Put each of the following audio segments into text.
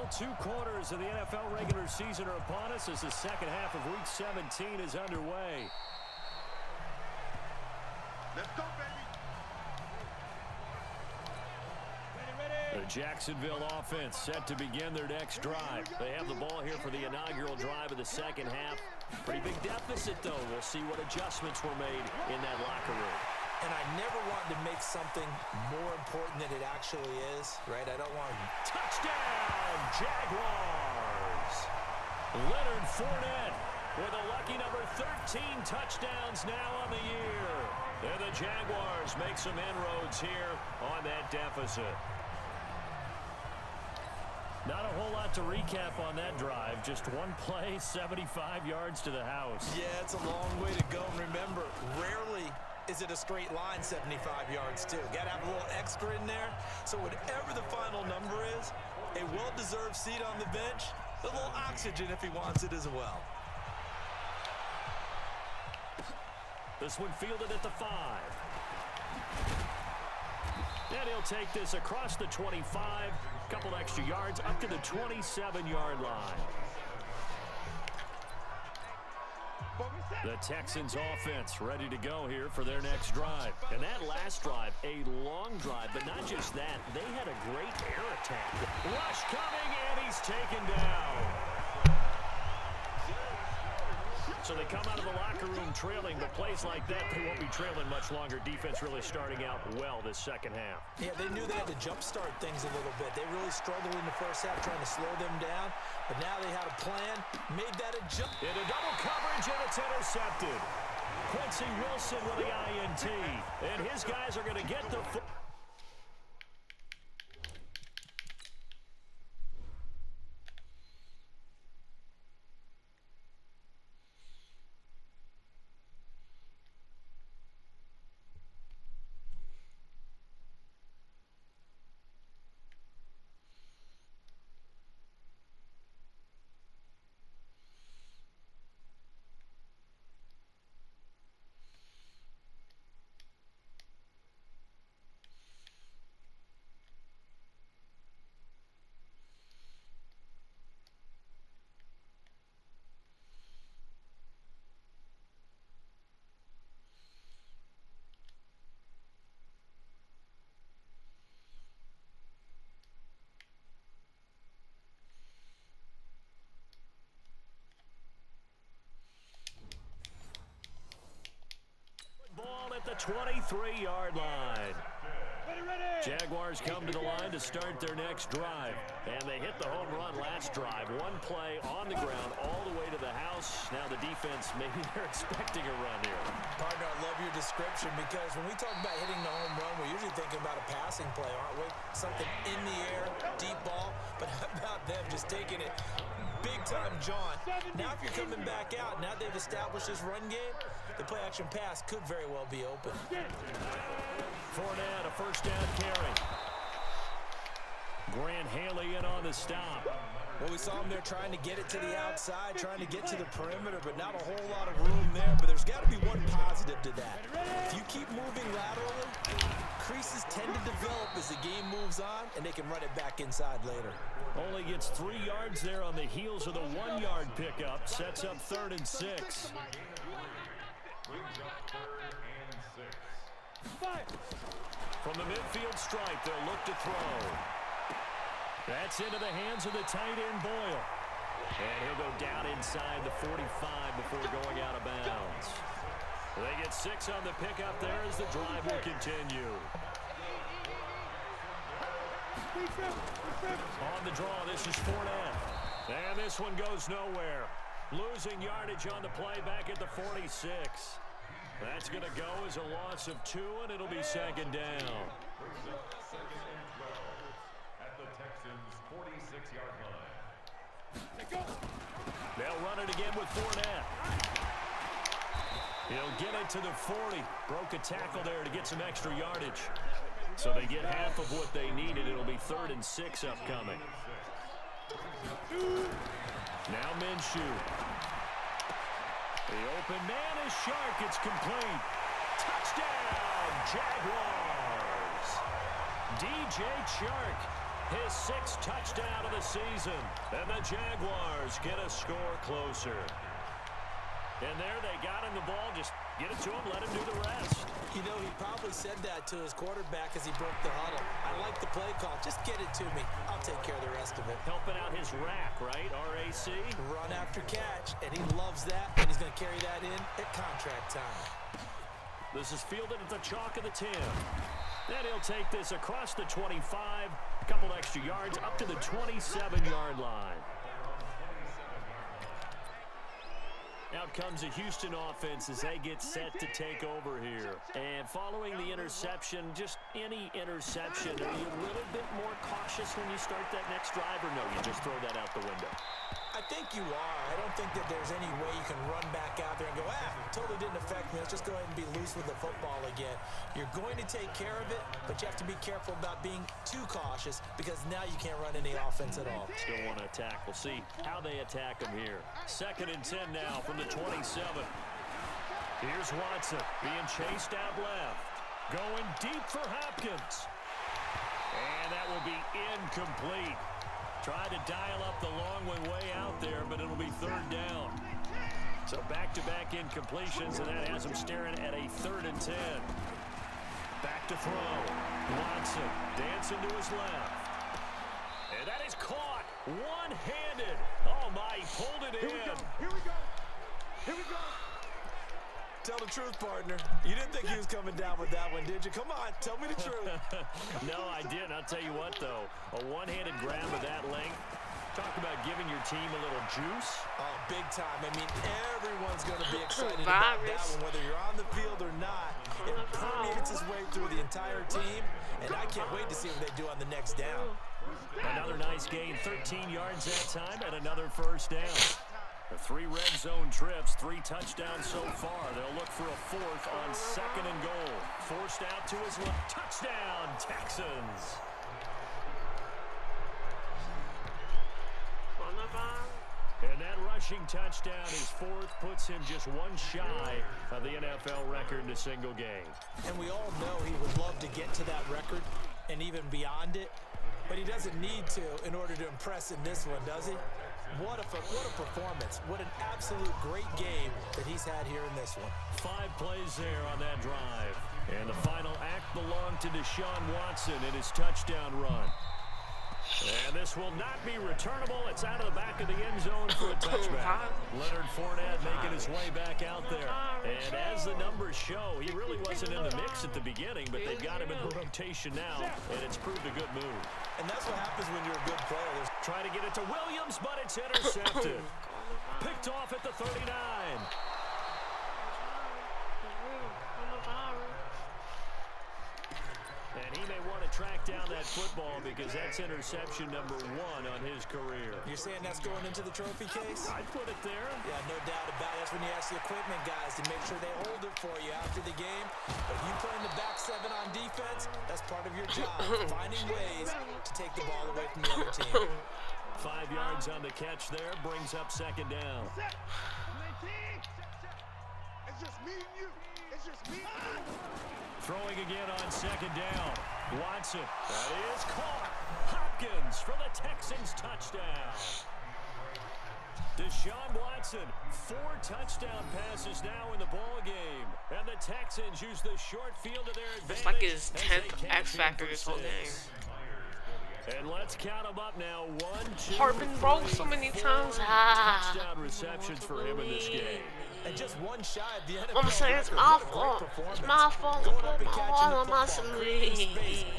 Final two quarters of the NFL regular season are upon us as the second half of Week 17 is underway. Let's go, baby. The Jacksonville offense set to begin their next drive. They have the ball here for the inaugural drive of the second half. Pretty big deficit, though. We'll see what adjustments were made in that locker room. And I never wanted to make something more important than it actually is, right? I don't want to... Touchdown, Jaguars! Leonard Fournette with a lucky number 13 touchdowns now on the year. And the Jaguars make some inroads here on that deficit. Not a whole lot to recap on that drive. Just one play, 75 yards to the house. Yeah, it's a long way to go. And remember, rarely is it a straight line 75 yards, too. Got to have a little extra in there. So whatever the final number is, a well-deserved seat on the bench, a little oxygen if he wants it as well. This one fielded at the 5. And he'll take this across the 25, couple extra yards up to the 27-yard line. The Texans offense ready to go here for their next drive. And that last drive, a long drive, but not just that. They had a great air attack. Rush coming, and he's taken down. So they come out of the locker room trailing, but plays like that, they won't be trailing much longer. Defense really starting out well this second half. Yeah, they knew they had to jumpstart things a little bit. They really struggled in the first half trying to slow them down, but now they had a plan, made that adjustment. Into double coverage, and it's intercepted. Quincy Wilson with the INT, and his guys are going to get the foot. Ball at the 23-yard line. Jaguars come to the line to start their next drive. And they hit the home run last drive. One play on the ground all the way to the house. Now the defense, maybe they're expecting a run here. Partner, I love your description because when we talk about hitting the home run, we're usually thinking about a passing play, aren't we? Something in the air, deep ball. But how about them just taking it big-time John? Now if you're coming back out, now they've established this run game, the play-action pass could very well be open. Fournette, a first down carry. Grant Haley in on the stop. Well, we saw him there trying to get it to the outside, trying to get to the perimeter, but not a whole lot of room there. But there's got to be one positive to that. If you keep moving laterally, creases tend to develop as the game moves on, and they can run it back inside later. Only gets 3 yards there on the heels of the 1-yard pickup. Sets up 3rd and 6. From the midfield stripe, they'll look to throw. That's into the hands of the tight end, Boyle. And he'll go down inside the 45 before going out of bounds. They get 6 on the pickup there as the drive will continue. On the draw, this is Fournette. And this one goes nowhere. Losing yardage on the play back at the 46. That's going to go as a loss of 2, and it'll be second down. At the Texans' 46-yard line. They'll run it again with Fournette. He'll get it to the 40. Broke a tackle there to get some extra yardage. So they get half of what they needed. It'll be 3rd and 6 upcoming. Now Minshew. The open man is Shark. It's complete. Touchdown, Jaguars. DJ Chark His 6th touchdown of the season. And the Jaguars get a score closer. And there they got him the ball. Just get it to him, let him do the rest. You know, he probably said that to his quarterback as he broke the huddle. I like the play call. Just get it to me. I'll take care of the rest of it. Helping out his rack, right? RAC? Run after catch, and he loves that, and he's going to carry that in at contract time. This is fielded at the chalk of the 10. Then he'll take this across the 25, a couple extra yards up to the 27-yard line. Out comes the Houston offense as they get set to take over here. And following the interception, just any interception, are you a little bit more cautious when you start that next drive, or no, you just throw that out the window? I think you are. I don't think that there's any way you can run back out there and go, totally didn't affect me. Let's just go ahead and be loose with the football again. You're going to take care of it, but you have to be careful about being too cautious because now you can't run any offense at all. Still want to attack. We'll see how they attack them here. 2nd and 10 now from the 27. Here's Watson being chased out left. Going deep for Hopkins. And that will be incomplete. Tried to dial up the long one way out there, but it'll be 3rd down. So back-to-back incompletions, and that has him staring at a 3rd and 10. Back to throw. Watson dancing to his left. And that is caught one-handed. Oh, my, he pulled it in. Here we go. Here we go. Tell the truth, partner. You didn't think he was coming down with that one, did you? Come on, tell me the truth. No, I didn't. I'll tell you what, though. A one-handed grab of that length. Talk about giving your team a little juice. Oh, big time. I mean, everyone's going to be excited about that one, whether you're on the field or not. It permeates its way through the entire team, and I can't wait to see what they do on the next down. Another nice gain, 13 yards that time, and another 1st down. The 3 red zone trips, 3 touchdowns so far. They'll look for a 4th on 2nd and goal. Forced out to his left. Touchdown, Texans. And that rushing touchdown, his 4th, puts him just one shy of the NFL record in a single game. And we all know he would love to get to that record and even beyond it, but he doesn't need to in order to impress in this one, does he? What a performance. What an absolute great game that he's had here in this one. 5 plays there on that drive. And the final act belonged to Deshaun Watson in his touchdown run. And this will not be returnable. It's out of the back of the end zone for a touchback. Leonard Fournette making his way back out there. And as the numbers show, he really wasn't in the mix at the beginning, but they've got him in rotation now, and it's proved a good move. And that's what happens when you're a good player. Try to get it to Williams, but it's intercepted. Picked off at the 39. And he may want to track down that football because that's interception number 1 on his career. You're saying that's going into the trophy case? I'd put it there. Yeah, no doubt about it. That's when you ask the equipment guys to make sure they hold it for you after the game. But if you play in the back 7 on defense, that's part of your job, finding ways to take the ball away from the other team. 5 yards on the catch there, brings up 2nd down. It's just me and you. It's just me and you. Throwing again on 2nd down. Watson. That is caught. Hopkins for the Texans touchdown. Deshaun Watson, 4 touchdown passes now in the ball game. And the Texans use the short field to their advantage. It's like his 10th X Factor this whole game. And let's count them up now. 1, 2, Harbin broke so many times. touchdown receptions for him in this game. And just one shy of the NFL. I'm saying it's my fault. It's my fault to put my all on my sleeve.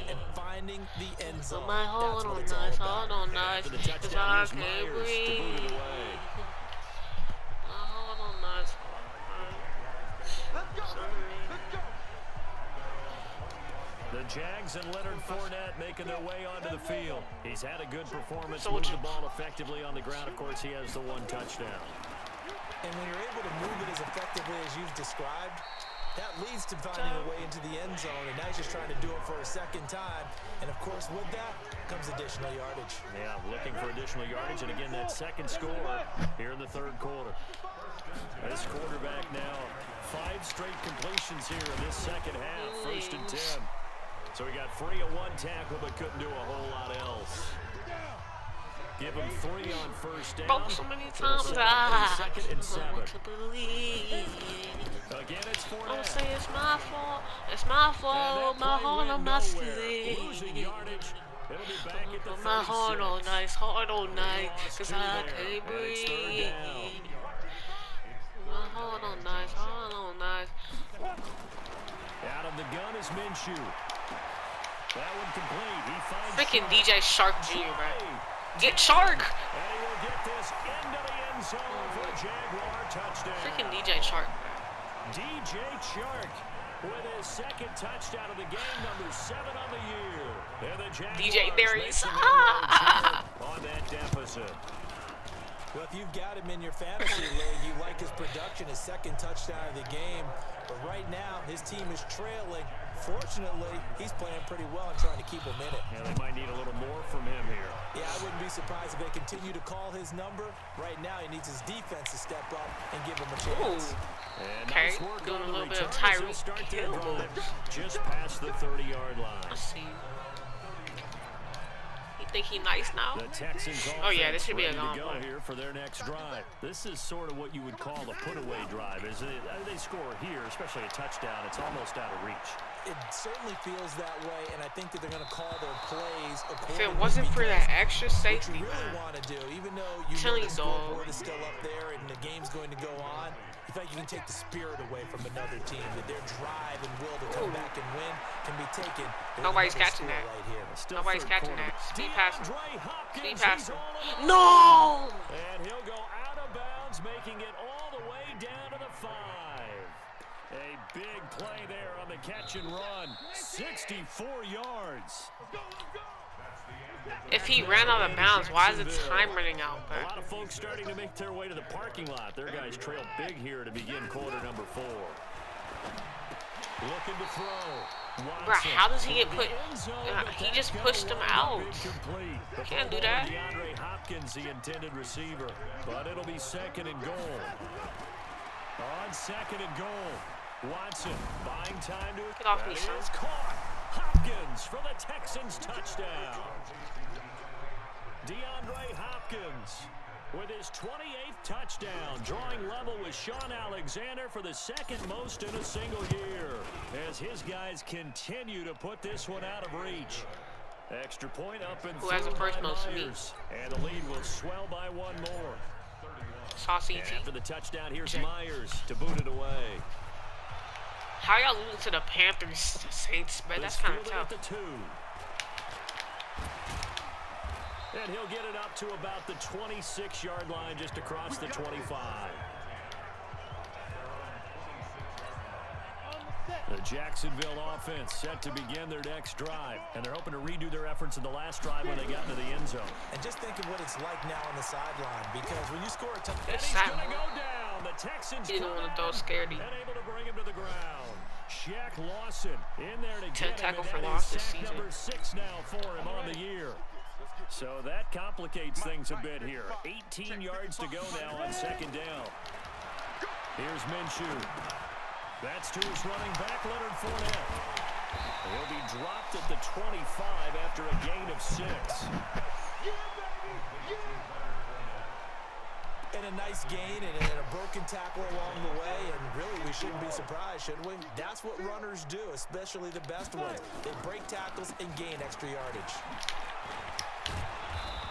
And finding the end zone. My hold on nice, hold on nice. Cause I can't breathe. My hold on nice. Let's go. Let's go. The Jags and Leonard Fournette making their way onto the field. He's had a good performance, So moved the ball effectively on the ground. Of course, he has the 1 touchdown. And when you're able to move it as effectively as you've described, that leads to finding a way into the end zone. And now he's just trying to do it for a 2nd time. And, of course, with that comes additional yardage. Yeah, looking for additional yardage. And, again, that 2nd score here in the 3rd quarter. This quarterback now, 5 straight completions here in this 2nd half. 1st and 10. So he got free of one tackle, but couldn't do a whole lot else. Give him 3 on first down. Broke so many times. Second and 7. To believe. Again, it's 4 Don't say it's my fault. It's my fault. My heart on my sleeve. Losing yardage. It'll be back at the 36. My heart all night, cause I can't breathe. My heart all night, heart all night. Out of the gun is Minshew. That one complete. He finds freaking DJ Shark Jr., bro. Get Shark! And he will get this into the end zone for a Jaguar touchdown. Freaking DJ Shark. DJ Shark with his second touchdown of the game, number 7 on the year. And the Jaguars DJ Darius. On that deficit. Well, if you've got him in your fantasy league, you like his production, his second touchdown of the game. But right now, his team is trailing. Fortunately, he's playing pretty well and trying to keep him in it. Yeah, they might need a little more from him here. Yeah, I wouldn't be surprised if they continue to call his number. Right now, he needs his defense to step up and give him a chance. And okay, nice work doing on a little the bit of returns. Tyreek Hill moves. Just past the 30-yard line. I see. Think he nice now? The Texans oh yeah, this should be a long long play here for their next drive. This is sort of what you would call a put-away drive. Is it? They score here, especially a touchdown. It's almost out of reach. It certainly feels that way, and I think that they're going to call their plays accordingly. If it wasn't for that extra safety, what you really want to do, even though you know the scoreboard is still up there and the game's going to go on, you think you can take the spirit away from another team, that their drive and will to come back and win can be taken. Nobody's catching that. Right here. Nobody's catching that. Speed passing. Speed passing. No! And he'll go out of bounds, making it all the way down to the 5. A big play there on the catch and run. 64 yards. If he ran out of bounds, why is the time running out? A lot of folks starting to make their way to the parking lot. Their guys trail big here to begin quarter number 4. Looking to throw. Bro, how does he get put? He just pushed him out. Can't do that. Deandre Hopkins, the intended receiver. But it'll be second and goal. On second and goal. Watson buying time to get off me, son. Caught. Hopkins for the Texans touchdown. Deandre Hopkins with his 28th touchdown, drawing level with Sean Alexander for the second most in a single year, as his guys continue to put this one out of reach. Extra point up and who has the first most Myers, and the lead will swell by 1 more. Saucy after the touchdown, here's Myers to boot it away. How y'all losing to the Panthers, Saints, man? That's kind of tough. And he'll get it up to about the 26-yard line, just across the 25. The Jacksonville offense set to begin their next drive, and they're hoping to redo their efforts in the last drive when they got into the end zone. And just think of what it's like now on the sideline, because when you score a touchdown, he's going to go down. The Texans didn't want to throw scaredy. And able to bring him to the ground. Shaq Lawson in there to get him. Tackle for loss this season. Number 6 now for him on the year. So that complicates things a bit here. 18 yards to go now on second down. Here's Minshew. That's to his running back, Leonard Fournette. He'll be dropped at the 25 after a gain of 6. And a nice gain and a broken tackle along the way, and really we shouldn't be surprised, should we? That's what runners do, especially the best ones. They break tackles and gain extra yardage.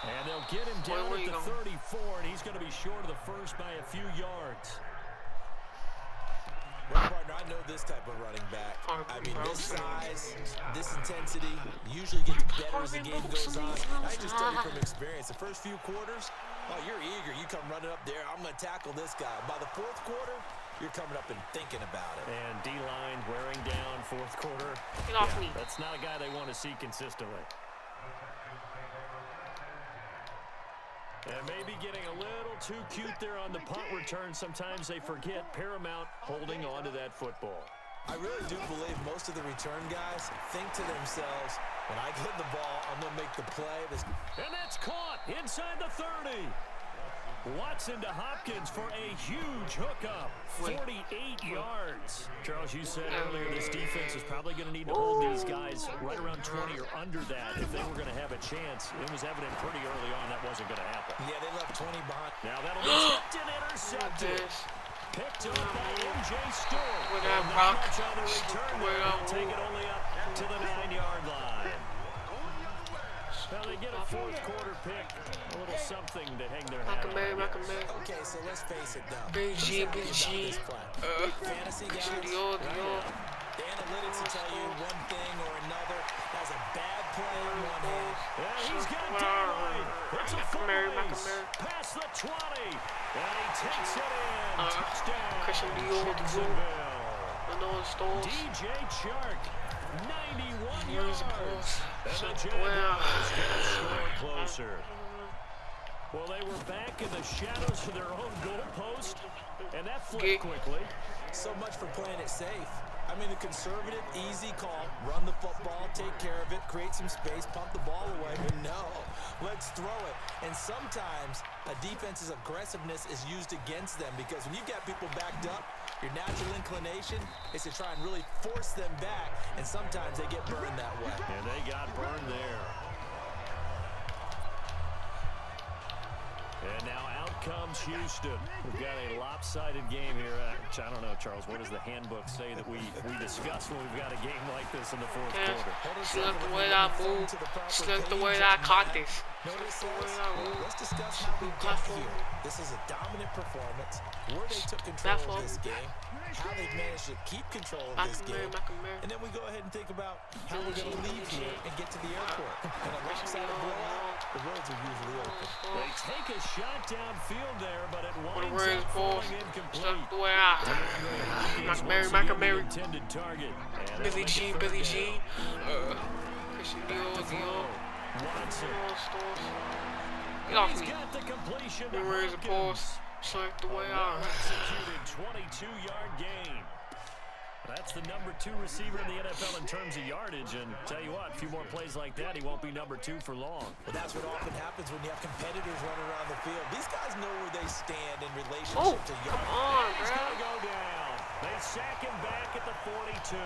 And they'll get him down at the 34, and he's going to be short of the first by a few yards. Well, partner, I know this type of running back. I mean, this size, this intensity usually gets better as the game goes on. I just tell you from experience, the first few quarters, oh, you're eager. You come running up there, I'm going to tackle this guy. By the 4th quarter, you're coming up and thinking about it. And D-line wearing down 4th quarter. Get off me. That's not a guy they want to see consistently. And maybe getting a little too cute there on the punt return. Sometimes they forget paramount holding on to that football. I really do believe most of the return guys think to themselves, when I get the ball, I'm going to make the play. And that's caught inside the 30. Watson to Hopkins for a huge hookup. 48 yards. Charles, you said earlier this defense is probably going to need to hold these guys right around 20 or under that if they were going to have a chance. It was evident pretty early on that wasn't going to happen. Yeah, they left 20 behind. Now that'll be tipped and intercepted. Picked up by M.J. Stewart. With that rock. On the return there, they'll take it only up to the 9-yard line. Now they get a fourth quarter pick, a little something to hang their hat on. Okay, so let's face it though. BG. Fantasy guys, Dior. the analytics will tell you one thing or another. That's a bad play in one hand. Yeah, he's got daylight. It's a full past the 20. And he takes it in. Touchdown. Christian Dior. DJ Chark. 91 yards. And the Jaguars get a score closer. Well, they were back in the shadows of their own goalpost, and that flipped quickly. So much for playing it safe. I mean, the conservative, easy call, run the football, take care of it, create some space, pump the ball away. But no, let's throw it. And sometimes a defense's aggressiveness is used against them because when you've got people backed up, your natural inclination is to try and really force them back, and sometimes they get burned that way. And they got burned there. And now out comes Houston. We've got a lopsided game here. I don't know, Charles, what does the handbook say that we discuss when we've got a game like this in the fourth quarter? Just look the way I move. Just look the way I caught this. Let's discuss how we got here. This is a dominant performance, where they took control of this game, how they've managed to keep control of this game, and then we go ahead and think about how we're going to leave here and get to the airport. And a lopsided blowout, the roads are usually open. They take a shot downfield there, but it winds up falling incomplete. McMary. Intended target. Billy Jean. Christian Dior. Watson. Get off He's me. got the completion to Where's the Hopkins. pause? Select the way out. Executed 22-yard gain. That's the number 2 receiver in the NFL in terms of yardage, and tell you what, a few more plays like that, he won't be number 2 for long. Well, that's what often happens when you have competitors running around the field. These guys know where they stand in relationship to yardage. Come on, He's bro. gonna go down. They sack him back at the 42.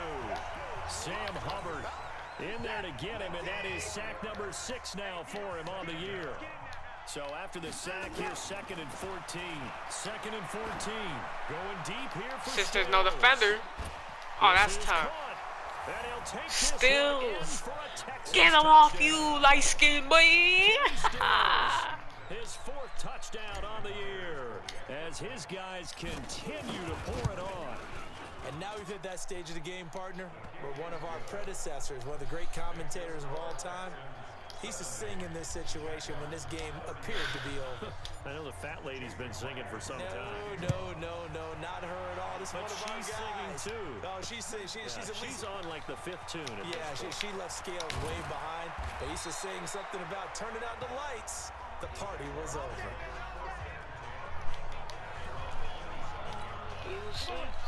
Sam Hubbard in there to get him, and that is sack number 6 now for him on the year. So after the sack, here's 2nd and 14. 2nd and 14. Going deep here for Since there's no defender. Oh, that's tough. Still. Get him off you, light-skinned boy. His 4th touchdown on the year as his guys continue to pour it on. And now we've hit that stage of the game, partner, where one of our predecessors, one of the great commentators of all time, he used to sing in this situation when this game appeared to be over. I know the fat lady's been singing for some time. No, not her at all. This is one of our guys. She's singing too. No, she's on like the 5th tune. She left scales way behind. They used to sing something about turning out the lights. The party was over.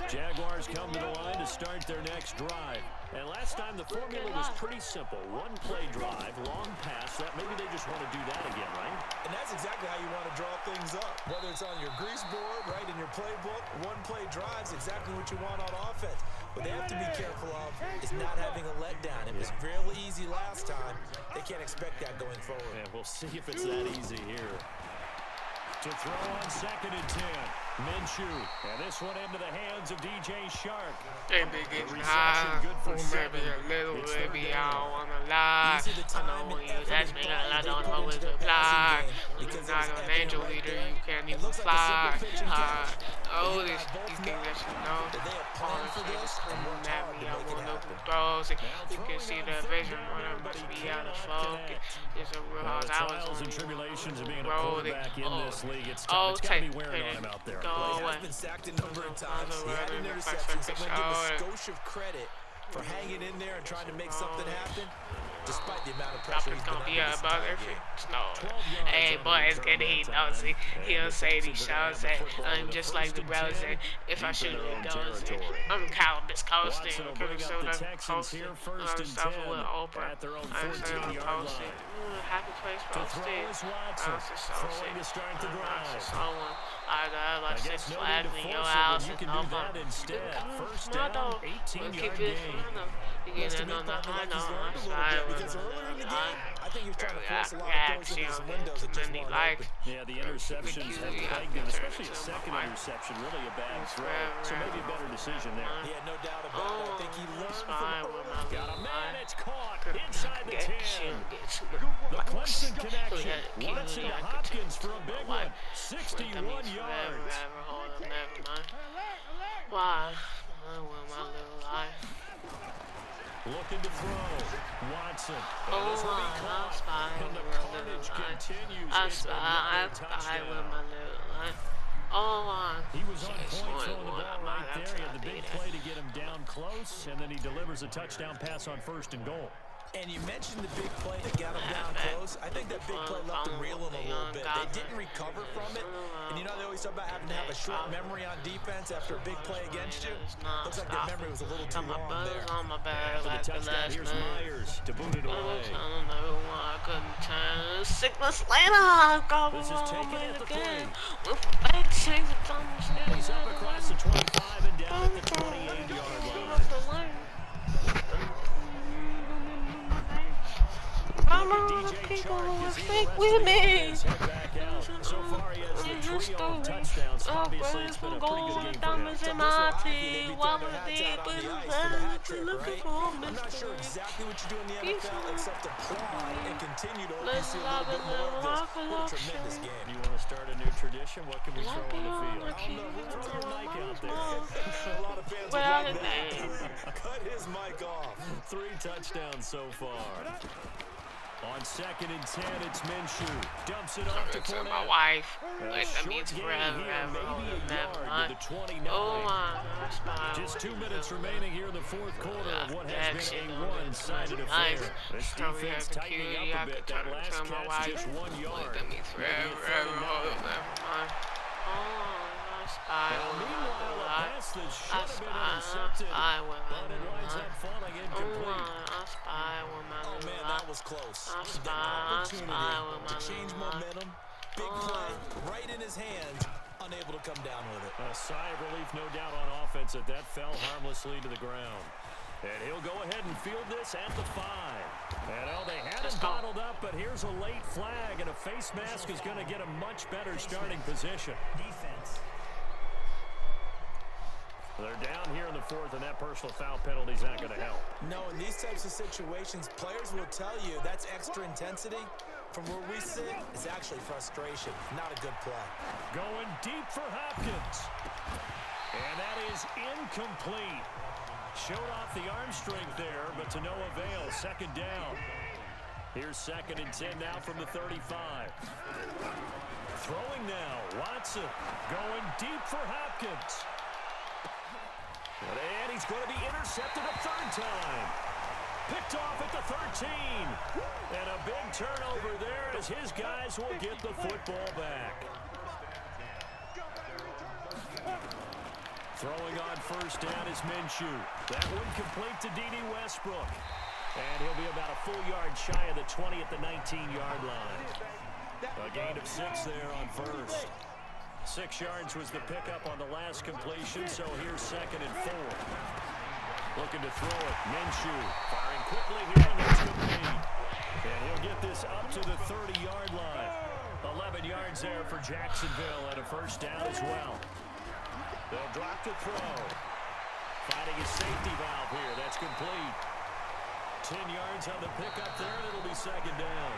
Jaguars come to the line to start their next drive. And last time the formula was pretty simple. 1-play drive, long pass. That maybe they just want to do that again, right? And that's exactly how you want to draw things up. Whether it's on your grease board, right, in your playbook, 1-play drives, exactly what you want on offense. What they have to be careful of is not having a letdown. It was real easy last time. They can't expect that going forward. Yeah, we'll see if it's that easy here. To throw on 2nd and 10. Minshew. And this one into the hands of DJ Chark. They be getting high. Maybe a little, maybe I don't want to lie. I know when you ask me, I don't always reply. You're not an angel leader, you can't even fly. Oh, you think that you know? All the things coming at me, I want to throw. You can see the vision when I must be out of focus. It's a real house. I was trials and tribulations of being a quarterback in this league. It's tough. It's got to be wearing on him out there. He has been sacked a number of times. He had an interception, so I'm going to give a skosh of credit for hanging in there and trying to make something happen. despite the amount of pressure Nothing's he's been gonna be under this about entire it. game. No. Hey, boys, get he knows it. He'll say these shows that I'm just like the brothers that if I should have goes, I'm Columbus coasting. I'm gonna show them posting. I'm stuff with Oprah. I'm saying posting. Happy place posted. Bounce to so sick. Bounce to so one. I got like 6 flags in your house and no fun. No, though. We'll keep it fun. You get it on the high note. I'm sorry. Because earlier in the game, I think he was trying to force a lot of throws in his Reaction. windows that just Many weren't likes. open. Yeah, the interceptions have plagued him, especially a second interception. Really a bad throw. So maybe a better decision there. Yeah, no doubt about it. I think he learned from Got a man, it's caught inside the 10. The The Clemson connection. Watson to Hopkins for a big one. 61 yards. Never mind. Why? I want my little life. Looking to throw. Watson. Oh, I spy And the with my carnage little life. continues. I It's spy another with touchdown. my little life. Oh, He was on point throwing the ball right there. He had the big play to get him down close, and then he delivers a touchdown pass on 1st and goal. And you mentioned the big play that got him down close. I think that big play left him reeling a little bit. They didn't recover from it. And you know they always talk about having to have a short memory on defense after a big play against you. Looks like their memory was a little too long there. On my back For the like the touchdown, last here's night. Myers to boot it away. I don't know why I couldn't turn. 6 months later, I got This is taken at the again. 3. With back change of thumbs. He's up across the 25 and down at the 28-yard line. I'm on the people who stick with me. So far, he has the trio of touchdowns. Obviously, it's been a pretty good game for him. Diamonds in my teeth. While Their the hats deep out on in the the ice for the hat valley, trick, looking right? for I'm not sure mystery. exactly what you do in the NFL except applaud and continue to hope you Let's see a love little bit it, more of rock this. a What a tremendous luxury. game. You want to start a new tradition? What can we throw Lucky on the on field? the key. Throw your mic out there. A lot of fans would Well, like that. name. Cut his mic off. 3 touchdowns so far. On 2nd and 10, it's Minshew. Dumps it off to To my Fournette. wife. A Like, that short means gain forever, here, ever. maybe a Never yard mind. to the 29. Oh, my gosh. Just 2 minutes remaining here in the 4th quarter of what has Action been a on this one-sided nice. affair. This Tell me defense how tightening security up I a bit. could That turn last to my catch wife. just 1 yard. Like, that means Maybe a forever, third and ever. 9. Never mind. Oh, I spy Well, with my meanwhile, little a eye. pass that should I have been spy intercepted, with my but it little winds eye. up falling Oh, incomplete. I spy with my Oh little man, eye. that was close. I That spy with opportunity my to change little eye. momentum. Big play, right in his hands. Unable to come down with it. A sigh of relief, no doubt, on offense that that fell harmlessly to the ground. And he'll go ahead and field this at the 5. And they had him bottled up, but here's a late flag, and a face mask is going to get a much better starting position. Defense. They're down here in the 4th, and that personal foul penalty is not going to help. No, in these types of situations, players will tell you that's extra intensity. From where we sit, it's actually frustration. Not a good play. Going deep for Hopkins. And that is incomplete. Showed off the arm strength there, but to no avail. 2nd down. Here's 2nd and 10 now from the 35. Throwing now. Watson going deep for Hopkins. And he's going to be intercepted a 3rd time. Picked off at the 13. And a big turnover there as his guys will get the football back. Throwing on 1st down is Minshew. That one complete to D.D. Westbrook. And he'll be about a full yard shy of the 20 at the 19-yard line. A gain of 6 there on 1st. 6 yards was the pickup on the last completion, so here's 2nd and 4. Looking to throw it. Minshew firing quickly here, and that's complete. And he'll get this up to the 30-yard line. 11 yards there for Jacksonville, and a 1st down as well. They'll drop the throw. Finding his safety valve here. That's complete. 10 yards on the pickup there, and it'll be 2nd down.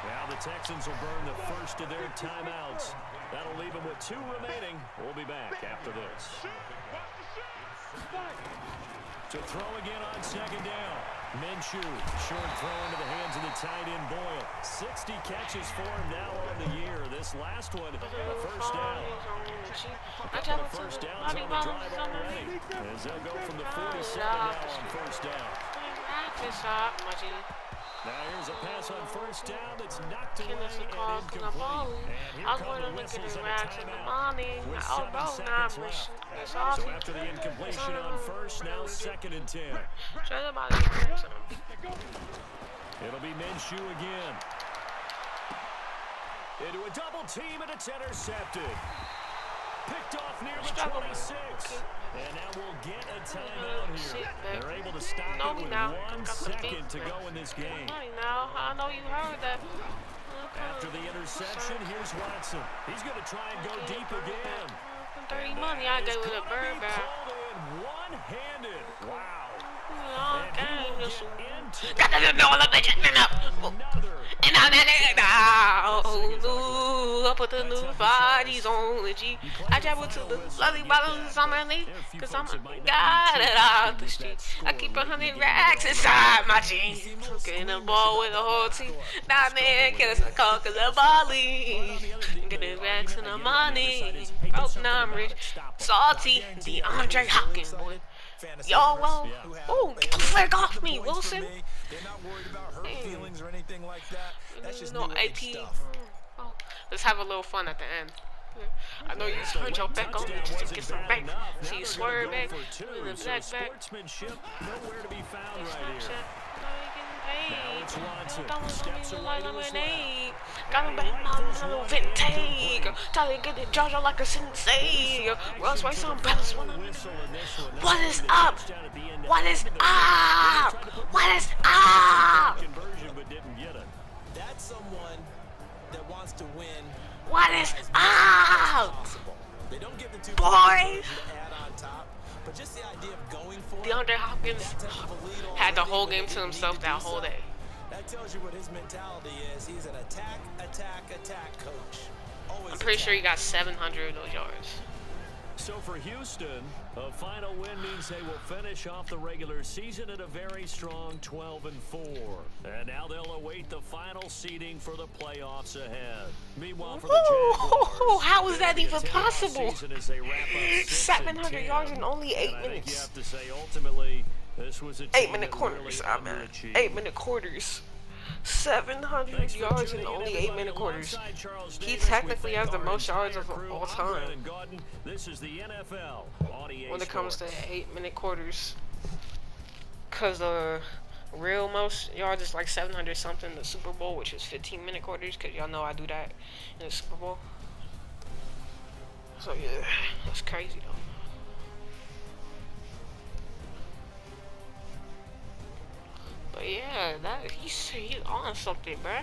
Now the Texans will burn the first of their timeouts. That'll leave them with 2 remaining. We'll be back after this. To throw again on 2nd down. Minshew, short throw into the hands of the tight end Boyle. 60 catches for him now on the year. This last one, a 1st down. A couple of 1st downs on the drive already. As they'll go from the 47 now on 1st down. Now here's a pass on first down that's knocked away Kenneth and calls in the incomplete. ball. And I was going to look at the racks in the morning. Oh, bro, nah, I'm rich. It's all so after the incompletion on first, now 2nd and 10. Try to buy the racks in them. It'll be Minshew again. Into a double team, and it's intercepted. Picked off near the 26. And now we'll get a timeout here. They're able to stop it with 1 second to go in this game. I know you heard that. After the interception, here's Watson. He's going to try and go deep again. 30 money, I gave it a bird back. One-handed. Wow. I put the new bodies on the G. I travel to the bloody bottles on my knee, cause I'm got it out the street. I keep 100 racks inside my jeans. Getting the ball with the whole team. Nah, man, kill us a call cause of Bali. Get the racks in the money. Oh, now I'm rich. Salty, Deandre Hopkins, boy. Yo, well, oh, get the flag off me, Wilson. They're not worried about hurt feelings or anything like that. That's just no AP stuff. Oh, let's have a little fun at the end. I know you turned your back on me just to get some bank. See you swerve back with the black back. Nowhere to be found it's right here. Now it's Watson. Steps away to his name. Got him back my little vintage. Try to get the Georgia like a sensei. Runs right some brothers wanna. What is up? What is up? What is up? That's someone that wants to win. What is up? They don't give the two boys. To add on top, but just the idea of going for Deandre Hopkins had the whole game to himself that whole day. That tells you what his mentality is. He's an attack coach. Always I'm pretty sure he got 700 of those yards. So for Houston, a final win means they will finish off the regular season at a very strong 12-4. And now they'll await the final seeding for the playoffs ahead. Meanwhile, for the Jaguars, how is that even possible? 700 yards in only 8 minutes. I think you have to say, ultimately, this was a 8-minute quarters. 8-minute quarters. 700 yards in only 8-minute quarters. He technically has the most yards of all time when it comes to 8-minute quarters. Cause the real most yards is like 700 something. The Super Bowl, which is 15-minute quarters. Cause y'all know I do that in the Super Bowl. So yeah, that's crazy though. But yeah, he's on something, bruh.